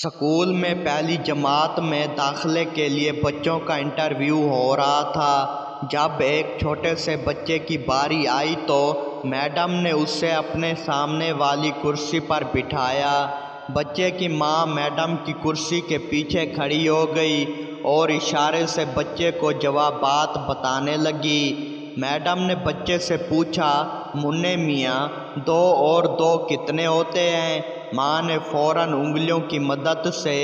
School میں پہلی جماعت میں داخلے کے لیے بچوں کا انٹرویو ہو رہا تھا۔ جب ایک چھوٹے سے بچے کی باری آئی تو میڈم نے اسے اپنے سامنے والی کرسی پر بٹھایا۔ بچے کی ماں میڈم کی کرسی کے پیچھے کھڑی ہو گئی اور اشارے سے بچے کو جوابات بتانے لگی۔ میڈم نے بچے سے پوچھا، منّے میاں، 2 اور 2 کتنے ہوتے ہیں؟ ماں نے فوراً انگلیوں کی مدد سے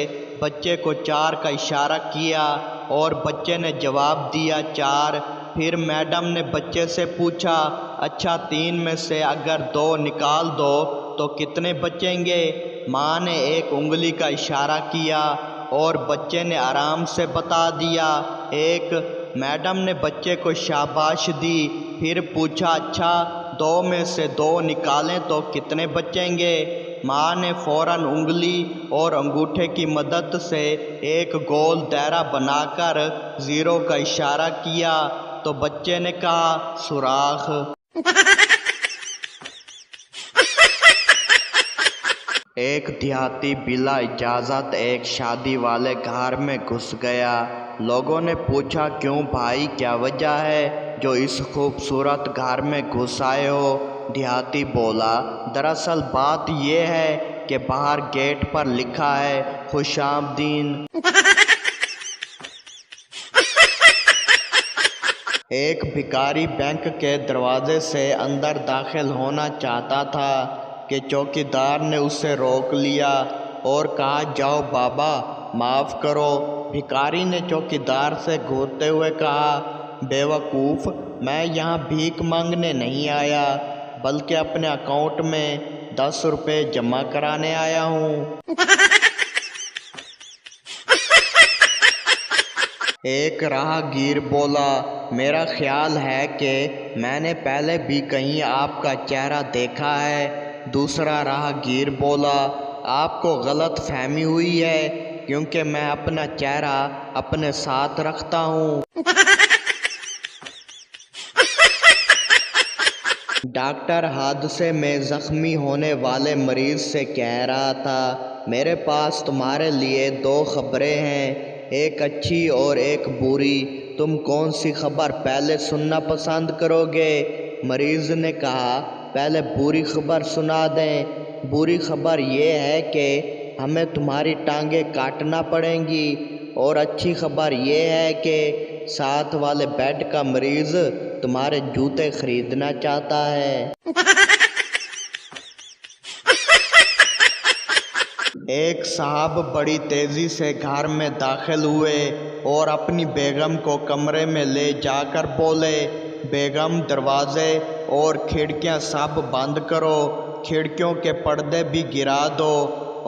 بچے کو 4 کا اشارہ کیا اور بچے نے جواب دیا 4۔ پھر میڈم نے بچے سے پوچھا، اچھا 3 میں سے اگر 2 نکال دو تو کتنے بچیں گے؟ ماں نے 1 انگلی کا اشارہ کیا اور بچے نے آرام سے بتا دیا 1۔ میڈم نے بچے کو شاباش دی، پھر پوچھا، اچھا 2 میں سے 2 نکالیں تو کتنے بچیں گے؟ ماں نے فوراً انگلی اور انگوٹھے کی مدد سے ایک گول دائرہ بنا کر 0 کا اشارہ کیا تو بچے نے کہا، سوراخ۔ ایک دیہاتی بلا اجازت ایک شادی والے گھر میں گھس گیا۔ لوگوں نے پوچھا، کیوں بھائی، کیا وجہ ہے جو اس خوبصورت گھر میں گھس آئے ہو؟ دیہاتی بولا، دراصل بات یہ ہے کہ باہر گیٹ پر لکھا ہے، خوش آمدید۔ ایک بھکاری بینک کے دروازے سے اندر داخل ہونا چاہتا تھا کہ چوکیدار نے اسے روک لیا اور کہا، جاؤ بابا، معاف کرو۔ بھکاری نے چوکیدار سے گھورتے ہوئے کہا، بے وقوف، میں یہاں بھیک مانگنے نہیں آیا بلکہ اپنے اکاؤنٹ میں 10 روپے جمع کرانے آیا ہوں۔ ایک راہ گیر بولا، میرا خیال ہے کہ میں نے پہلے بھی کہیں آپ کا چہرہ دیکھا ہے۔ دوسرا راہ گیر بولا، آپ کو غلط فہمی ہوئی ہے کیونکہ میں اپنا چہرہ اپنے ساتھ رکھتا ہوں۔ ڈاکٹر حادثے میں زخمی ہونے والے مریض سے کہہ رہا تھا، میرے پاس تمہارے لیے 2 خبریں ہیں، ایک اچھی اور ایک بری، تم کون سی خبر پہلے سننا پسند کرو گے؟ مریض نے کہا، پہلے بری خبر سنا دیں۔ بری خبر یہ ہے کہ ہمیں تمہاری ٹانگیں کاٹنا پڑیں گی، اور اچھی خبر یہ ہے کہ ساتھ والے بیڈ کا مریض تمہارے جوتے خریدنا چاہتا ہے۔ ایک صاحب بڑی تیزی سے گھر میں داخل ہوئے اور اپنی بیگم کو کمرے میں لے جا کر بولے، بیگم، دروازے اور کھڑکیاں سب بند کرو، کھڑکیوں کے پردے بھی گرا دو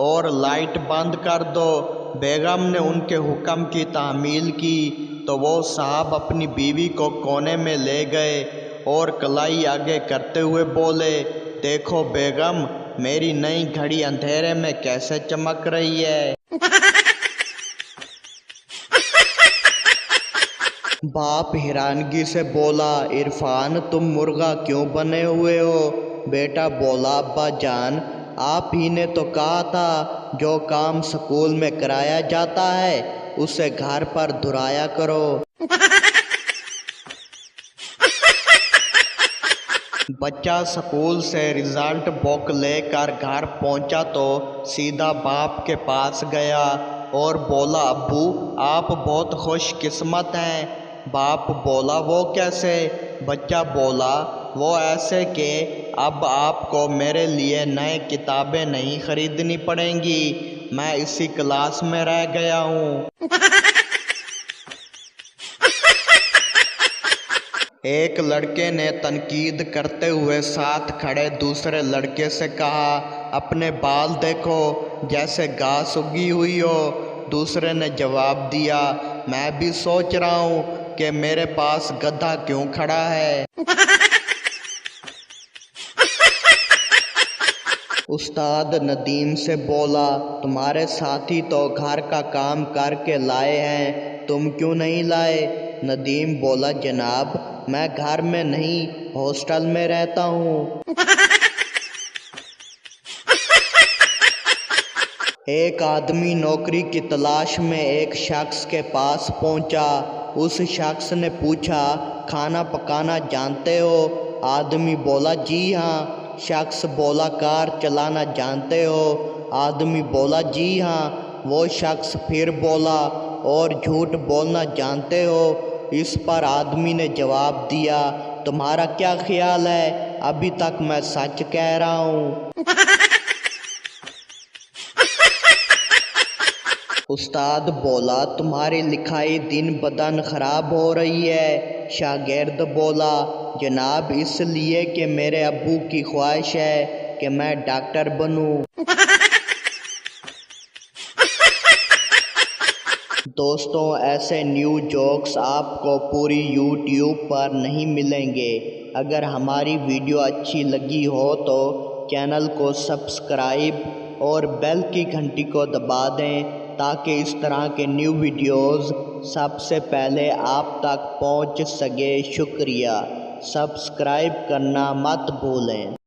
اور لائٹ بند کر دو۔ بیگم نے ان کے حکم کی تعمیل کی تو وہ صاحب اپنی بیوی کو کونے میں لے گئے اور کلائی آگے کرتے ہوئے بولے، دیکھو بیگم، میری نئی گھڑی اندھیرے میں کیسے چمک رہی ہے۔ باپ حیرانگی سے بولا، عرفان، تم مرغا کیوں بنے ہوئے ہو؟ بیٹا بولا، ابا جان، آپ ہی نے تو کہا تھا جو کام سکول میں کرایا جاتا ہے اسے گھر پر دہرایا کرو۔ بچہ سکول سے رزلٹ بک لے کر گھر پہنچا تو سیدھا باپ کے پاس گیا اور بولا، ابو، آپ بہت خوش قسمت ہیں۔ باپ بولا، وہ کیسے؟ بچہ بولا، وہ ایسے کہ اب آپ کو میرے لیے نئے کتابیں نہیں خریدنی پڑیں گی، میں اسی کلاس میں رہ گیا ہوں۔ ایک لڑکے نے تنقید کرتے ہوئے ساتھ کھڑے دوسرے لڑکے سے کہا، اپنے بال دیکھو، جیسے گھاس اگی ہوئی ہو۔ دوسرے نے جواب دیا، میں بھی سوچ رہا ہوں کہ میرے پاس گدھا کیوں کھڑا ہے۔ استاد ندیم سے بولا، تمہارے ساتھی تو گھر کا کام کر کے لائے ہیں، تم کیوں نہیں لائے؟ ندیم بولا، جناب، میں گھر میں نہیں، ہاسٹل میں رہتا ہوں۔ ایک آدمی نوکری کی تلاش میں ایک شخص کے پاس پہنچا۔ اس شخص نے پوچھا، کھانا پکانا جانتے ہو؟ آدمی بولا، جی ہاں۔ شخص بولا، کار چلانا جانتے ہو؟ آدمی بولا، جی ہاں۔ وہ شخص پھر بولا، اور جھوٹ بولنا جانتے ہو؟ اس پر آدمی نے جواب دیا، تمہارا کیا خیال ہے؟ ابھی تک میں سچ کہہ رہا ہوں۔ استاد بولا، تمہاری لکھائی دن بدن خراب ہو رہی ہے۔ شاگرد بولا، جناب اس لیے کہ میرے ابو کی خواہش ہے کہ میں ڈاکٹر بنوں۔ دوستوں، ایسے نیو جوکس آپ کو پوری یوٹیوب پر نہیں ملیں گے۔ اگر ہماری ویڈیو اچھی لگی ہو تو چینل کو سبسکرائب اور بیل کی گھنٹی کو دبا دیں تاکہ اس طرح کے نیو ویڈیوز سب سے پہلے آپ تک پہنچ سکے۔ شکریہ، سبسکرائب کرنا مت بھولیں۔